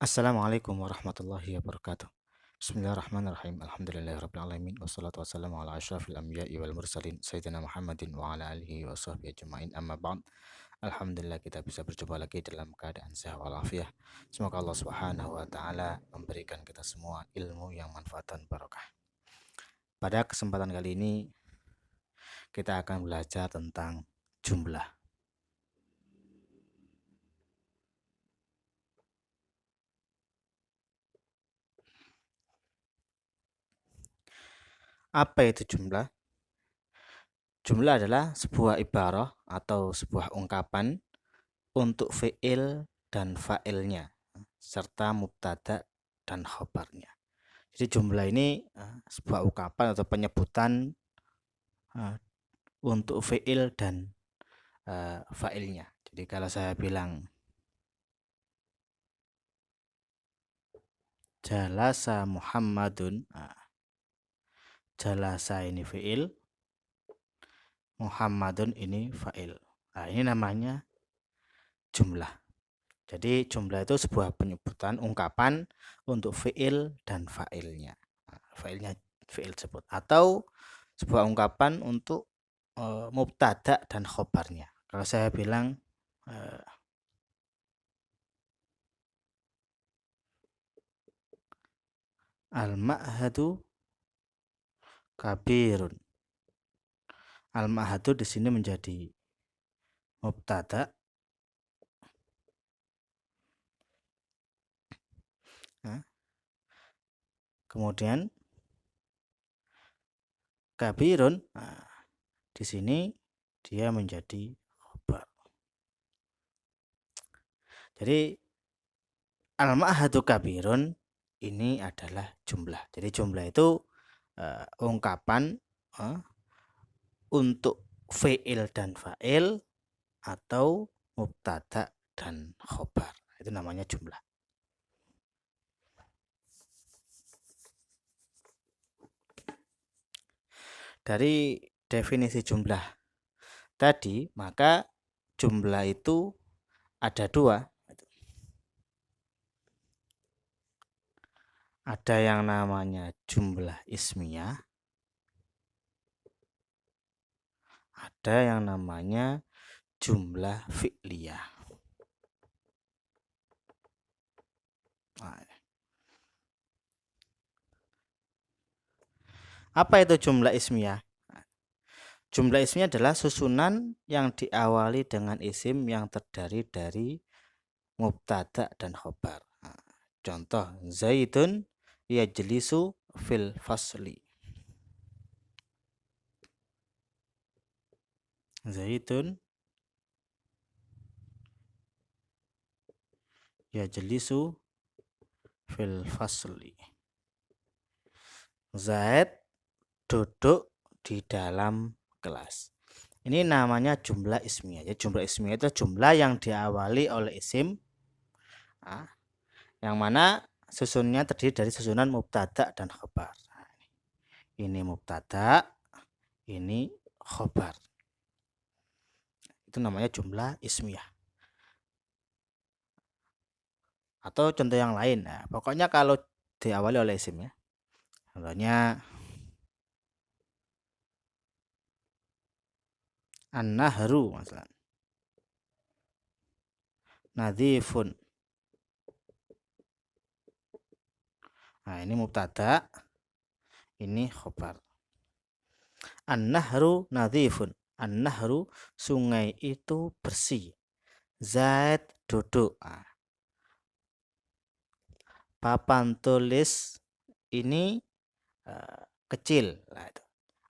Assalamualaikum warahmatullahi wabarakatuh. Bismillahirrahmanirrahim. Alhamdulillahirrabbilalamin. Wassalatu wassalamu ala asyrafil anbiya'i wal mursalin Sayyidina Muhammadin wa ala alihi wa sahbihi ajma'in. Amma ba'd. Alhamdulillah kita bisa berjumpa lagi dalam keadaan sehat walafiat. Semoga Allah Subhanahu wa taala memberikan kita semua ilmu yang manfaat dan barokah. Pada kesempatan kali ini kita akan belajar tentang jumlah. Apa itu jumlah? Jumlah adalah sebuah ibarah atau sebuah ungkapan untuk fi'il dan fa'ilnya serta mubtada dan khobarnya. Jadi jumlah ini sebuah ungkapan atau penyebutan untuk fi'il dan fa'ilnya. Jadi kalau saya bilang jalasa Muhammadun, jalasa ini fi'il, Muhammadun ini fa'il. Nah, ini namanya jumlah. Jadi jumlah itu sebuah penyebutan ungkapan untuk fi'il dan fa'ilnya. Fa'ilnya fi'il tersebut atau sebuah ungkapan untuk mubtada dan khobarnya. Kalau saya bilang al-ma'hadu kabirun. Al-ma'hadu di sini menjadi mubtada. Kemudian kabirun, di sini dia menjadi khobar. Jadi al-ma'hadu kabirun ini adalah jumlah. Jadi jumlah itu ungkapan untuk fi'il dan fa'il atau mubtada dan khobar. Itu namanya jumlah. Dari definisi jumlah tadi, maka jumlah itu ada dua. Ada yang namanya jumlah ismiyah, ada yang namanya jumlah fi'liyah. Apa itu jumlah ismiyah? Jumlah ismiyah adalah susunan yang diawali dengan isim yang terdiri dari mubtada dan khobar. Contoh, Zaidun yajlisu fil fasli. Zaidun yajlisu fil fasli. Zaid duduk di dalam kelas. Ini namanya jumlah ismiyah. Jadi jumlah ismiyah itu jumlah yang diawali oleh isim, yang mana susunnya terdiri dari susunan mubtada dan khobar. Ini mubtada, ini khobar. Itu namanya jumlah ismiyah. Atau contoh yang lain. Nah, pokoknya kalau diawali oleh isim ya. Contohnya an-nahru masalah. Nadhifun. Nah, ini mubtada, ini khobar. An-nahru nadhifun. An-nahru, sungai itu bersih. Zaid duduk. Papan tulis ini kecil.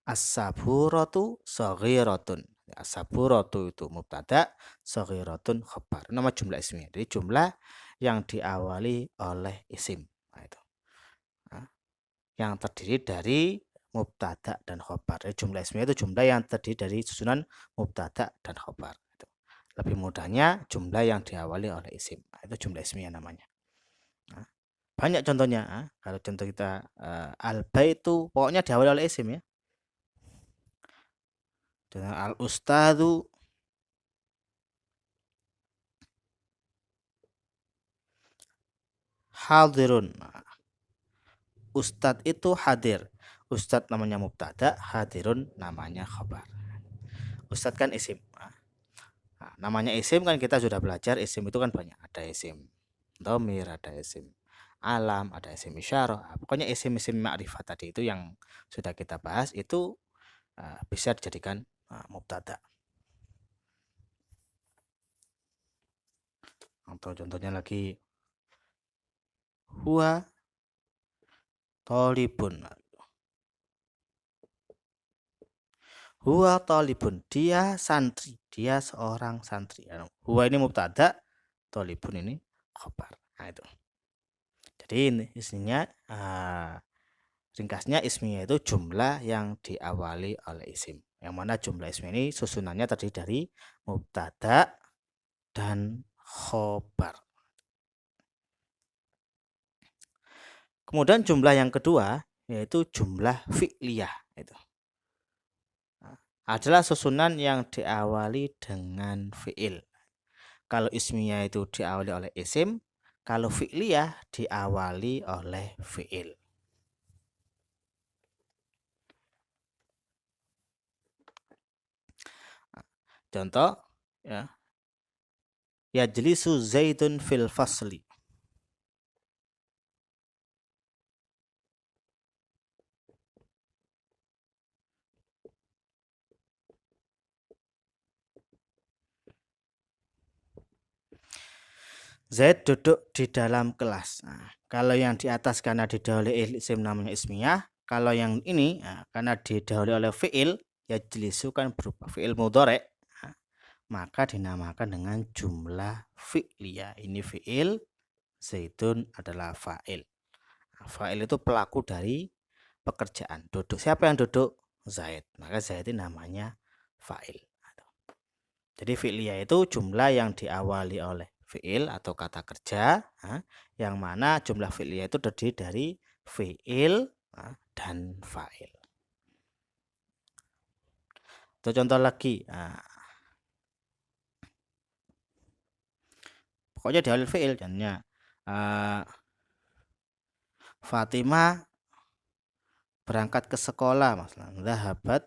As-saburatu saghiratun. As-saburatu itu mubtada, saghiratun khobar. Nama jumlah ismiyah. Jadi jumlah yang diawali oleh isim. Yang terdiri dari mubtada dan khobar. Jadi jumlah ismiyah itu jumlah yang terdiri dari susunan mubtada dan khobar. Lebih mudahnya jumlah yang diawali oleh isim. Itu jumlah ismiyah namanya. Banyak contohnya. Kalau contoh kita al-baitu pokoknya diawali oleh isim ya. Dengan al-ustadzu, hadirun. Ustadz itu hadir. Ustadz namanya mubtada, hadirun namanya khabar. Ustadz kan isim. Nah, namanya isim kan kita sudah belajar, isim itu kan banyak. Ada isim dhamir, ada isim alam, ada isim isyarah. Pokoknya isim-isim ma'rifat tadi itu yang sudah kita bahas itu bisa dijadikan mubtada. Atau contohnya lagi huwa thalibun. Huwa thalibun, dia santri, dia seorang santri. Huwa ini mubtada, thalibun ini khabar. Nah itu. Jadi ini isinya ringkasnya ismiyah itu jumlah yang diawali oleh isim. Yang mana jumlah isim ini susunannya terdiri dari mubtada dan khobar. Kemudian jumlah yang kedua yaitu jumlah fi'liyah. Itu adalah susunan yang diawali dengan fi'il. Kalau ismiyah itu diawali oleh isim, kalau fi'liyah diawali oleh fi'il. Contoh ya. Yajlisu Zaidun fil fasli. Zaid duduk di dalam kelas. Nah, kalau yang di atas karena didahului isim namanya ismiyah. Kalau yang ini karena didahului oleh fi'il, yajlisu kan berupa fi'il mudhari', maka dinamakan dengan jumlah fi'liyah. Ini fi'il, Zaidun adalah fa'il. Fa'il itu pelaku dari pekerjaan. Duduk. Siapa yang duduk? Zaid. Maka Zaid ini namanya fa'il. Jadi fi'liyah itu jumlah yang diawali oleh fi'il atau kata kerja, yang mana jumlah fi'liyah itu terdiri dari fi'il dan fa'il. Itu contoh lagi. Pokoknya diawali fi'il. Contohnya Fatimah berangkat ke sekolah, masalah zahabat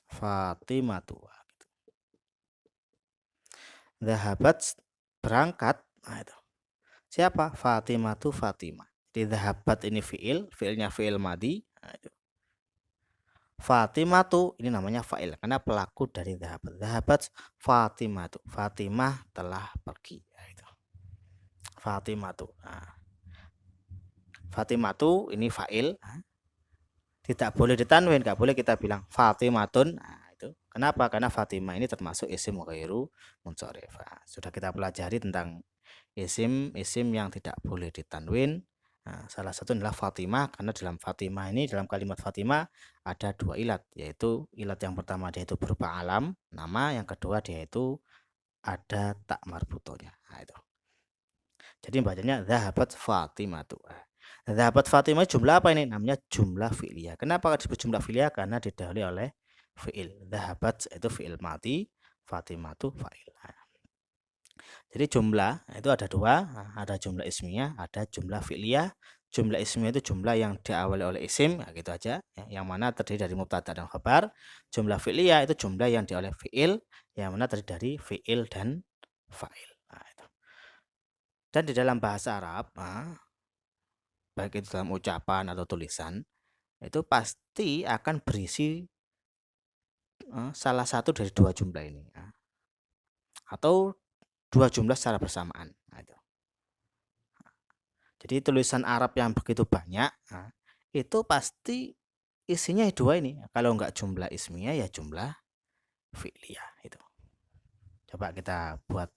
Fatimatu. Zahabat berangkat. Nah itu. Siapa? Fatimatu Fatimah. Jadi zahabat ini fi'il, fi'ilnya fi'il madi. Nah, itu. Fatimatu ini namanya fa'il karena pelaku dari zahabat. Zahabat Fatimatu. Fatimah telah pergi. Nah, itu. Fatimatu. Nah. Fatimatu ini fa'il. Tidak boleh ditanwin, nggak boleh kita bilang Fatimatun. Nah, itu. Kenapa? Karena Fatimah ini termasuk isim ghairu munsharif. Sudah kita pelajari tentang isim yang tidak boleh ditanwin. Nah, salah satu adalah Fatimah, karena dalam Fatimah ini, dalam kalimat Fatimah ada dua ilat, yaitu ilat yang pertama dia itu berupa alam, nama, yang kedua dia itu ada tak marbutonya. Nah, itu. Jadi bacanya zahabat Fatimatu. Zahabat Fatimah jumlah apa ini? Namanya jumlah fi'liyah. Kenapa disebut jumlah fi'liyah? Karena didahului oleh fi'il. Zahabat itu fi'il mati, Fatimatu fa'il. Jadi jumlah itu ada dua, ada jumlah ismiyah, ada jumlah fi'liyah. Jumlah ismiyah itu jumlah yang diawali oleh isim, gitu aja, yang mana terdiri dari mubtada dan khabar. Jumlah fi'liyah itu jumlah yang diawali oleh fi'il, yang mana terdiri dari fi'il dan fa'il. Dan di dalam bahasa Arab, baik itu dalam ucapan atau tulisan, itu pasti akan berisi salah satu dari dua jumlah ini, atau dua jumlah secara bersamaan. Jadi tulisan Arab yang begitu banyak, itu pasti isinya dua ini. Kalau enggak jumlah ismiyah ya jumlah fi'liyah itu. Coba kita buat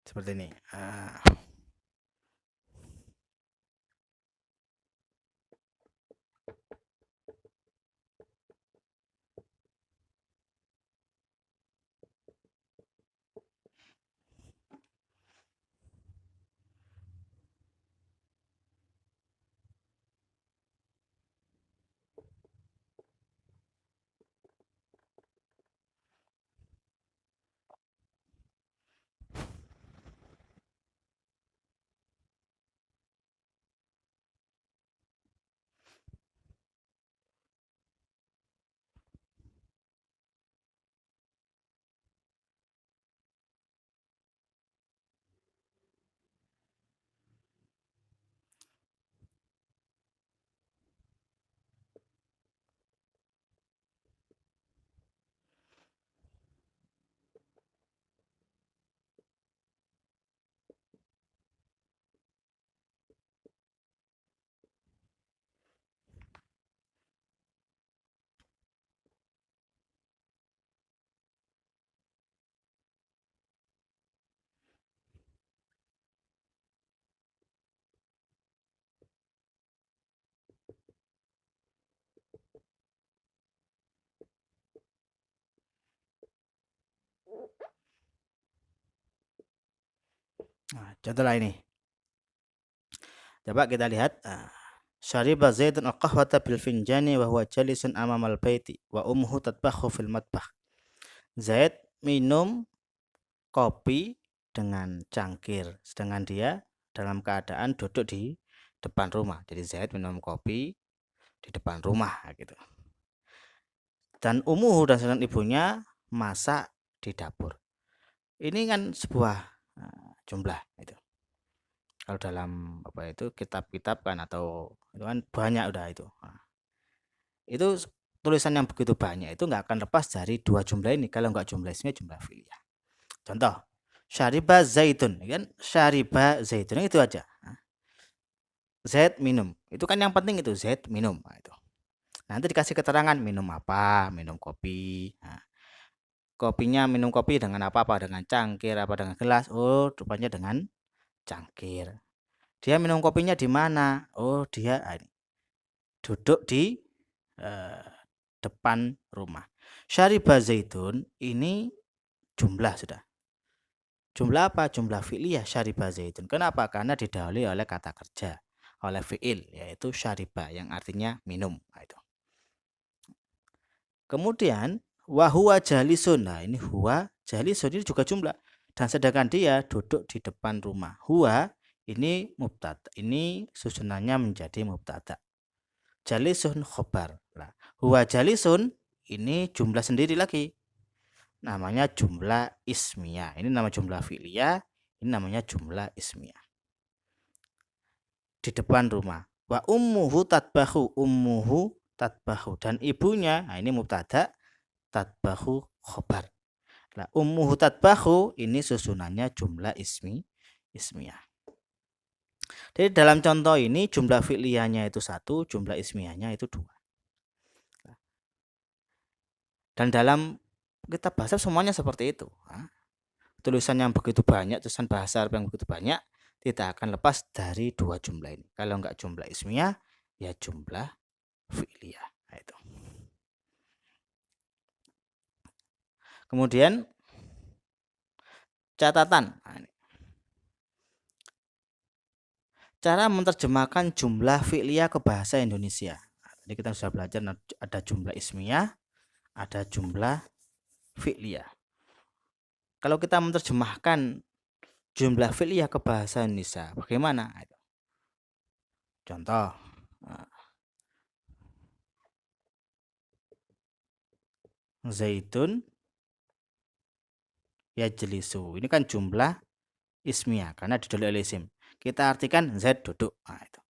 seperti ini. Nah, contohlah ini. Coba kita lihat. Syariba Zaidun al-qahwata bil finjani wa huwa jalisun amamal baiti wa ummuhu tatbakhu fil matbah. Zaid minum kopi dengan cangkir, sedangkan dia dalam keadaan duduk di depan rumah. Jadi Zaid minum kopi di depan rumah gitu. Dan ummuhu dan sedangkan ibunya masak di dapur. Ini kan sebuah jumlah itu. Kalau dalam apa itu kitab-kitab kan atau itu kan banyak udah itu. Itu tulisan yang begitu banyak itu nggak akan lepas dari dua jumlah ini. Kalau nggak jumlah ismiyah, jumlah fi'liyah. Contoh, syariba zaitun, kan syariba zaitun itu aja. Zaid minum, itu kan yang penting itu Zaid minum. Nah, itu. Nanti dikasih keterangan minum apa, minum kopi. Nah, kopinya minum kopi dengan apa, dengan cangkir, apa dengan gelas. Oh, rupanya dengan cangkir. Dia minum kopinya di mana? Oh, dia duduk di depan rumah. Syariba zaitun ini jumlah sudah. Jumlah apa? Jumlah fi'liyah syariba zaitun. Kenapa? Karena didahului oleh kata kerja, oleh fi'il, yaitu syariba yang artinya minum. Nah, itu. Kemudian wahuwa jalisun. Nah, ini huwa jalisun ini juga jumlah. Dan sedangkan dia duduk di depan rumah. Huwa ini mubtada. Ini susunannya menjadi mubtada. Jalisun khobar. Nah, huwa jalisun ini jumlah sendiri lagi. Namanya jumlah ismiyah. Ini nama jumlah fi'liyah. Ini namanya jumlah ismiyah. Di depan rumah. Wa ummuhu tatbahu. Ummuhu tatbahu. Dan ibunya, nah ini mubtada, tatbahu khobar. Nah, ummuhu tatbahu ini susunannya jumlah ismiyah. Jadi dalam contoh ini jumlah fi'liyahnya itu 1, jumlah ismiyahnya itu 2. Dan dalam kitab bahasa semuanya seperti itu. Tulisan yang begitu banyak, tulisan bahasa Arab yang begitu banyak, tidak akan lepas dari dua jumlah ini. Kalau enggak jumlah ismiyah, ya jumlah fi'liyah. Nah, itu. Kemudian catatan. Nah, ini. Cara menerjemahkan jumlah fi'liyah ke bahasa Indonesia. Jadi kita sudah belajar ada jumlah ismiyah, ada jumlah fi'liyah. Kalau kita menerjemahkan jumlah fi'liyah ke bahasa Indonesia, bagaimana? Contoh, Zaitun yajlisu. Ini kan jumlah ismiyah karena didahului oleh isim. Kita artikan Zaid duduk. Nah, itu.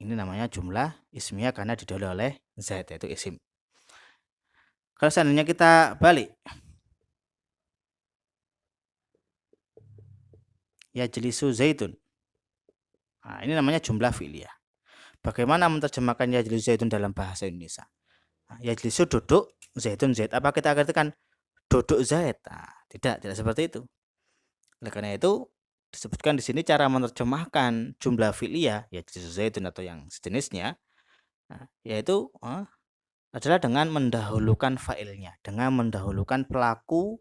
Ini namanya jumlah ismiyah karena didahului oleh Zaid, yaitu isim. Kalau seandainya kita balik, yajlisu zaitun. Nah, ini namanya jumlah fi'liyah. Bagaimana menerjemahkan yajlisu zaitun dalam bahasa Indonesia? Nah, yajlisu duduk, zaitun zaid. Apa kita artikan duduk zaid? Nah, tidak seperti itu. Oleh karena itu disebutkan di sini cara menerjemahkan jumlah fi'liyah yajlisu zaitun atau yang sejenisnya, yaitu adalah dengan mendahulukan fa'ilnya, dengan mendahulukan pelaku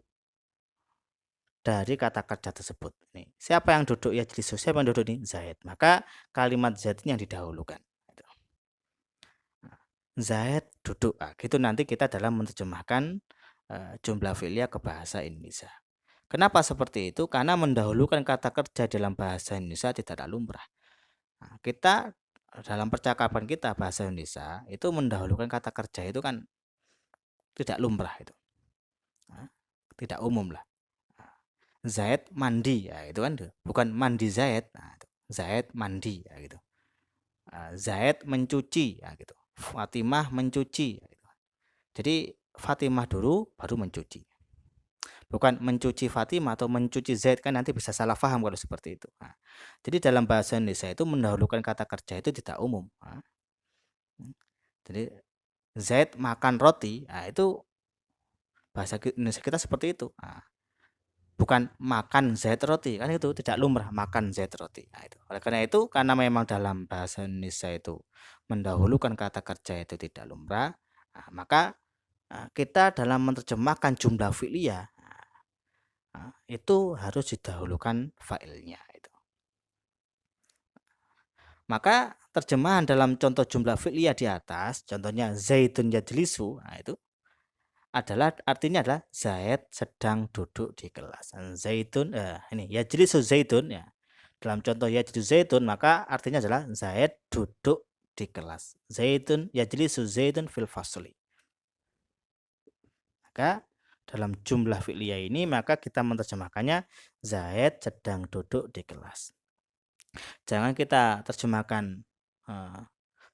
dari kata kerja tersebut. Nih, siapa yang duduk yajlisu? Siapa yang duduk ini? Zaid. Maka kalimat Zaid ini yang didahulukan. Zaid duduk. Nah, gitu nanti kita dalam menerjemahkan jumlah fi'liyah ke bahasa Indonesia. Kenapa seperti itu? Karena mendahulukan kata kerja dalam bahasa Indonesia tidaklah lumrah. Nah, kita dalam percakapan kita bahasa Indonesia itu mendahulukan kata kerja itu kan tidak lumrah itu. Nah, tidak umum lah. Zaid mandi, ya itu kan bukan mandi Zaid. Nah, Zaid mandi, ya gitu. Zaid mencuci, ya gitu. Fatimah mencuci, ya gitu. Jadi Fatimah dulu baru mencuci. Bukan mencuci Fatimah atau mencuci Zaid, kan nanti bisa salah paham kalau seperti itu. Nah, jadi dalam bahasa Indonesia itu mendahulukan kata kerja itu tidak umum. Nah, jadi Zaid makan roti, nah itu bahasa Indonesia kita seperti itu. Nah, bukan makan Zaid roti, kan itu tidak lumrah makan Zaid roti. Nah, itu. Oleh karena itu, karena memang dalam bahasa Indonesia itu mendahulukan kata kerja itu tidak lumrah, maka kita dalam menerjemahkan jumlah fi'liyah itu harus didahulukan fa'ilnya itu. Maka terjemahan dalam contoh jumlah fi'liyah di atas, contohnya Zaidun yajlisu, itu artinya adalah Zaid sedang duduk di kelas. Zaidun ini yajlisu Zaidun ya. Dalam contoh yajlisu Zaidun maka artinya adalah Zaid duduk di kelas. Zaidun yajlisu Zaidun fil fasli. Maka dalam jumlah fi'liyah ini maka kita menerjemahkannya Zaid sedang duduk di kelas. Jangan kita terjemahkan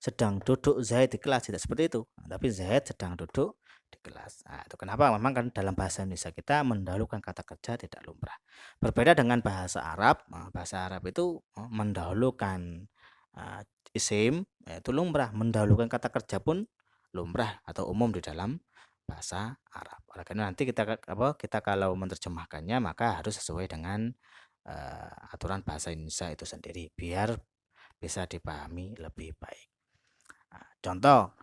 sedang duduk Zaid di kelas, tidak seperti itu. Tapi Zaid sedang duduk di kelas. Itu kenapa? Memang kan dalam bahasa Indonesia kita mendahulukan kata kerja tidak lumrah. Berbeda dengan bahasa Arab. Bahasa Arab itu mendahulukan isim, yaitu lumrah. Mendahulukan kata kerja pun lumrah atau umum di dalam bahasa Arab. Oleh karena nanti kita kalau menerjemahkannya maka harus sesuai dengan aturan bahasa Indonesia itu sendiri biar bisa dipahami lebih baik. Contoh,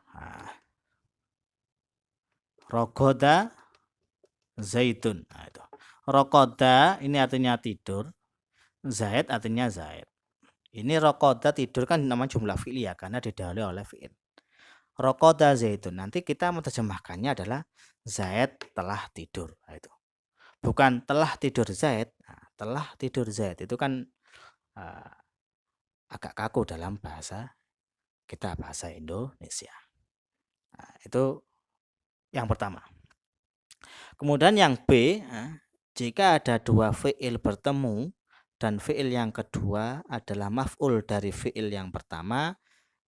rogoda zaitun. Itu. Rogoda ini artinya tidur, zaid artinya zaid. Ini rogoda tidur kan namanya jumlah fi'il ya, karena didahului oleh fi'il. Rogoda zaitun. Nanti kita menerjemahkannya adalah zaid telah tidur. Itu. Bukan telah tidur zaid. Telah tidur zaid itu kan agak kaku dalam bahasa kita, bahasa Indonesia. Itu yang pertama. Kemudian yang B, jika ada dua fi'il bertemu dan fi'il yang kedua adalah maf'ul dari fi'il yang pertama,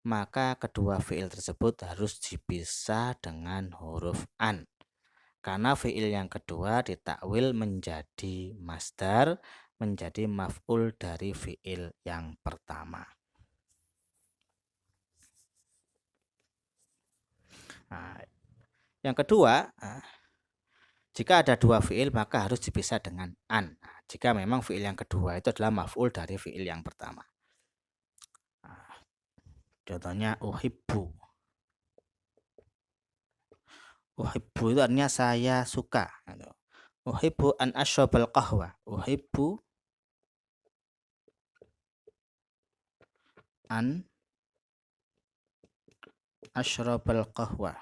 maka kedua fi'il tersebut harus dipisah dengan huruf an. Karena fi'il yang kedua ditakwil menjadi masdar, menjadi maf'ul dari fi'il yang pertama. Yang kedua, jika ada dua fi'il maka harus dipisah dengan an. Jika memang fi'il yang kedua itu adalah maf'ul dari fi'il yang pertama. Contohnya uhibbu. Uhibbu itu artinya saya suka. Uhibbu an ashrabal qahwa. Uhibbu an ashrabal qahwa.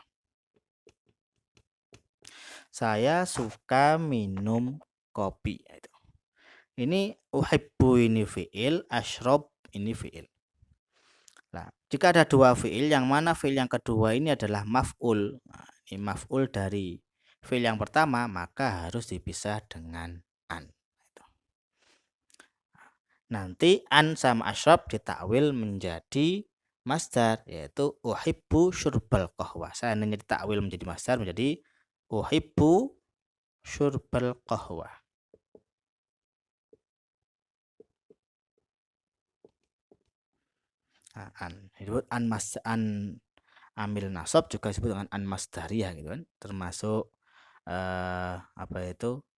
Saya suka minum kopi. Ini uhibbu ini fi'il, ashrab ini fi'il. Nah, jika ada dua fi'il, yang mana fi'il yang kedua ini adalah maf'ul. Ini maf'ul dari fi'il yang pertama, maka harus dipisah dengan an. Nanti an sama ashrab ditakwil menjadi masdar, yaitu uhibbu syurbal qahwa. Seandainya ditakwil menjadi masdar menjadi uhibbu syurbal qahwa. An disebut an amil nasab juga disebut dengan an masdariyah gitu kan, termasuk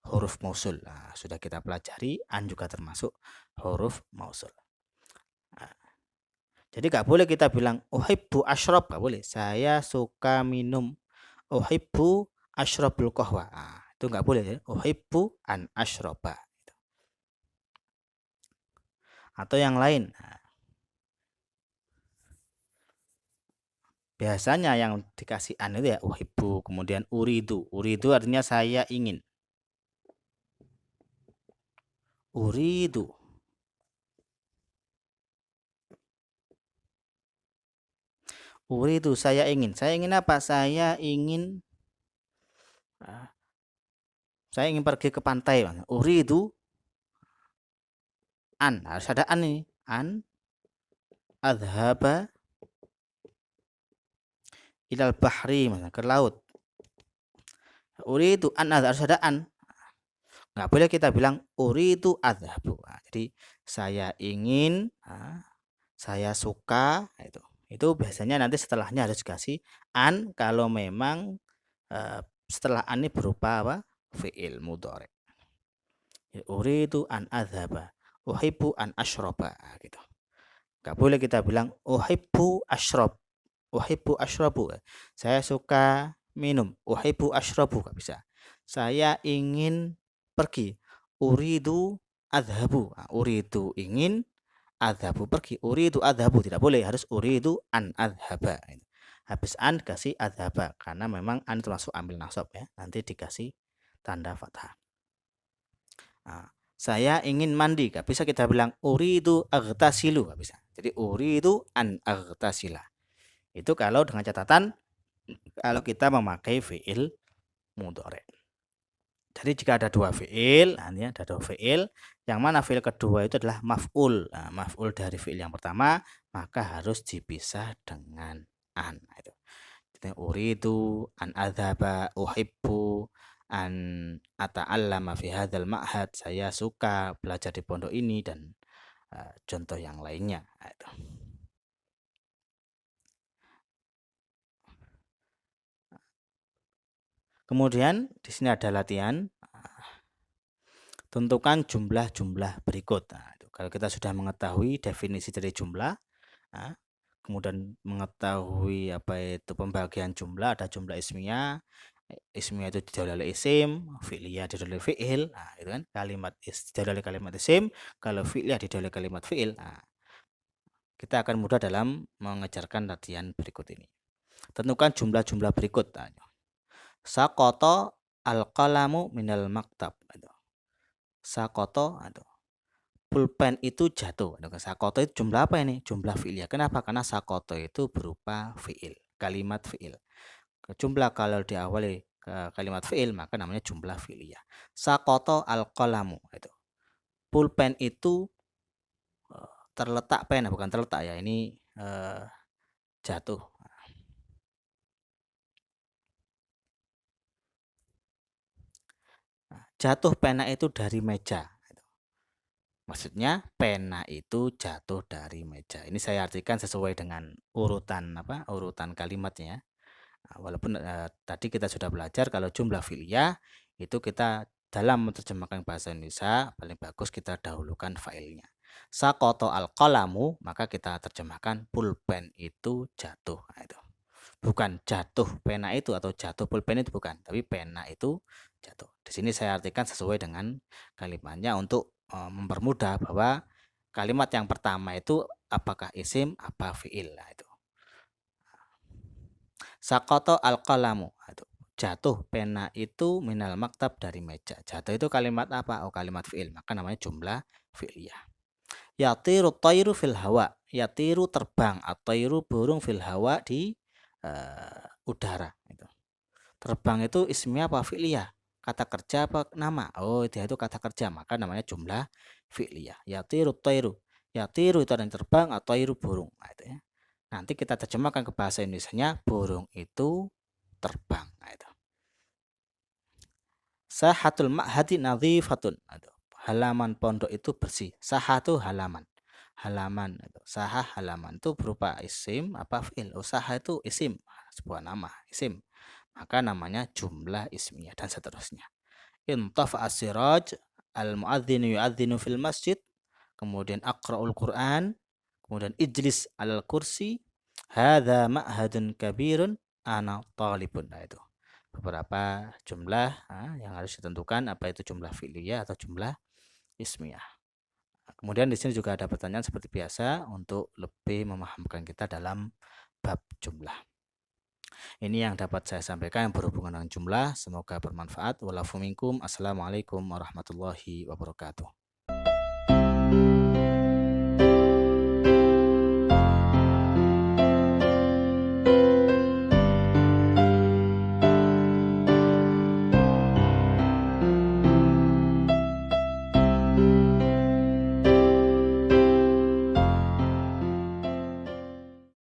huruf mausul. Sudah kita pelajari, an juga termasuk huruf mausul. Jadi gak boleh kita bilang uhibbu ashrab, gak boleh. Saya suka minum. Uhibbu ashrabul qahwa. Itu gak boleh ya. Uhibbu an ashraba. Atau yang lain. Biasanya yang dikasih an itu ya uhibbu, kemudian uridu. Uridu artinya saya ingin. Uridu. Uridu saya ingin. Saya ingin apa? Saya ingin pergi ke pantai. Uridu an, harus ada an nih. An adhaba ilal bahri, ke laut. Uridu an adhab, harus ada an. Nggak boleh kita bilang uridu adhabu. Jadi saya ingin, saya suka, itu biasanya nanti setelahnya harus dikasih an kalau memang setelah an ini berupa apa? Fi'il mudhari. Uridu an adhaba, uhibbu an ashraba, gitu. Nggak boleh kita bilang uhibbu ashrab, uhibbu ashrabu. Saya suka minum, uhibbu ashrabu, nggak bisa. Saya ingin pergi, uridu adhabu. Nah, uridu ingin, adhabu pergi. Uridu adhabu tidak boleh, harus uridu an adhaba. Habis an kasih adhaba karena memang an termasuk ambil nasab ya. Nanti dikasih tanda fathah. Nah, saya ingin mandi, gak bisa kita bilang uridu aghtasilu, gak bisa. Jadi uridu an aghtasila. Itu kalau dengan catatan kalau kita memakai fiil mudhari'. Jadi jika ada dua fiil, ada dua fiil, yang mana fiil kedua itu adalah maf'ul. Nah, maf'ul dari fiil yang pertama, maka harus dipisah dengan an. Nah, itu. Jadi uridu an adhaba, uhibbu an ata'allama fi hadzal ma'had, saya suka belajar di pondok ini, dan contoh yang lainnya. Nah, itu. Kemudian di sini ada latihan, tentukan jumlah-jumlah berikut. Nah, itu. Kalau kita sudah mengetahui definisi dari jumlah, nah, kemudian mengetahui apa itu pembagian jumlah, ada jumlah ismiyah itu didahului oleh isim, fi'liyah didahului oleh fi'il. Nah, itu kan kalimat didahului oleh kalimat isim, kalau fi'liyah didahului oleh kalimat fi'il. Nah, kita akan mudah dalam mengejarkan latihan berikut ini. Tentukan jumlah-jumlah berikut. Nah, saqata al-qalamu minal maktab. Sakoto, pulpen itu jatuh. Sakoto itu jumlah apa ini? Jumlah fi'il. Kenapa? Karena sakoto itu berupa fi'il, kalimat fi'il. Jumlah kalau diawali kalimat fi'il maka namanya jumlah fi'liyah. Sakoto al-qalamu, itu. Pulpen itu terletak, pen bukan terletak ya, ini jatuh. Jatuh pena itu dari meja. Maksudnya pena itu jatuh dari meja. Ini saya artikan sesuai dengan urutan urutan kalimatnya. Nah, walaupun tadi kita sudah belajar kalau jumlah fi'liyah itu kita dalam menerjemahkan bahasa Indonesia paling bagus kita dahulukan fa'ilnya. Saqata al-qalamu, maka kita terjemahkan pulpen itu jatuh. Nah, itu. Bukan jatuh pena itu atau jatuh pulpen itu, bukan, tapi pena itu jatuh. Di sini saya artikan sesuai dengan kalimatnya untuk mempermudah bahwa kalimat yang pertama itu apakah isim apa fi'il. Nah, itu. Saqata al-qalamu, itu. Jatuh pena itu minal maktab dari meja. Jatuh itu kalimat apa? Oh, kalimat fi'il, maka namanya jumlah fi'liyah. Yatiru tayru fil hawa. Yatiru terbang, at-tayru burung, fil hawa di udara. Itu. Terbang itu ismnya apa? Fi'liyah. Kata kerja apa nama? Oh, dia itu kata kerja, maka namanya jumlah fi'liyah. Yatiru tayru. Yatiru itu ada yang terbang, atau tayru burung. Nah, itu ya. Nanti kita terjemahkan ke bahasa Indonesianya, burung itu terbang. Nah, itu. Sahatul ma'hadi nadhifatun. Halaman pondok itu bersih. Sahah itu halaman. Halaman itu. Sahah halaman itu berupa isim apa fi'il. Usaha itu isim, sebuah nama, isim. Maka namanya jumlah ismiyah dan seterusnya. Intaf as-siraj, al-mu'adzinu yu'adzinu fil masjid, kemudian aqra'ul Qur'an, kemudian ijlis alal kursi, hadza ma'hadun kabirun, ana talibun. Nah, itu beberapa jumlah yang harus ditentukan apa itu jumlah fi'liyah atau jumlah ismiyah. Kemudian di sini juga ada pertanyaan seperti biasa untuk lebih memahamkan kita dalam bab jumlah. Ini yang dapat saya sampaikan yang berhubungan dengan jumlah. Semoga bermanfaat. Walafu minkum. Assalamualaikum warahmatullahi wabarakatuh.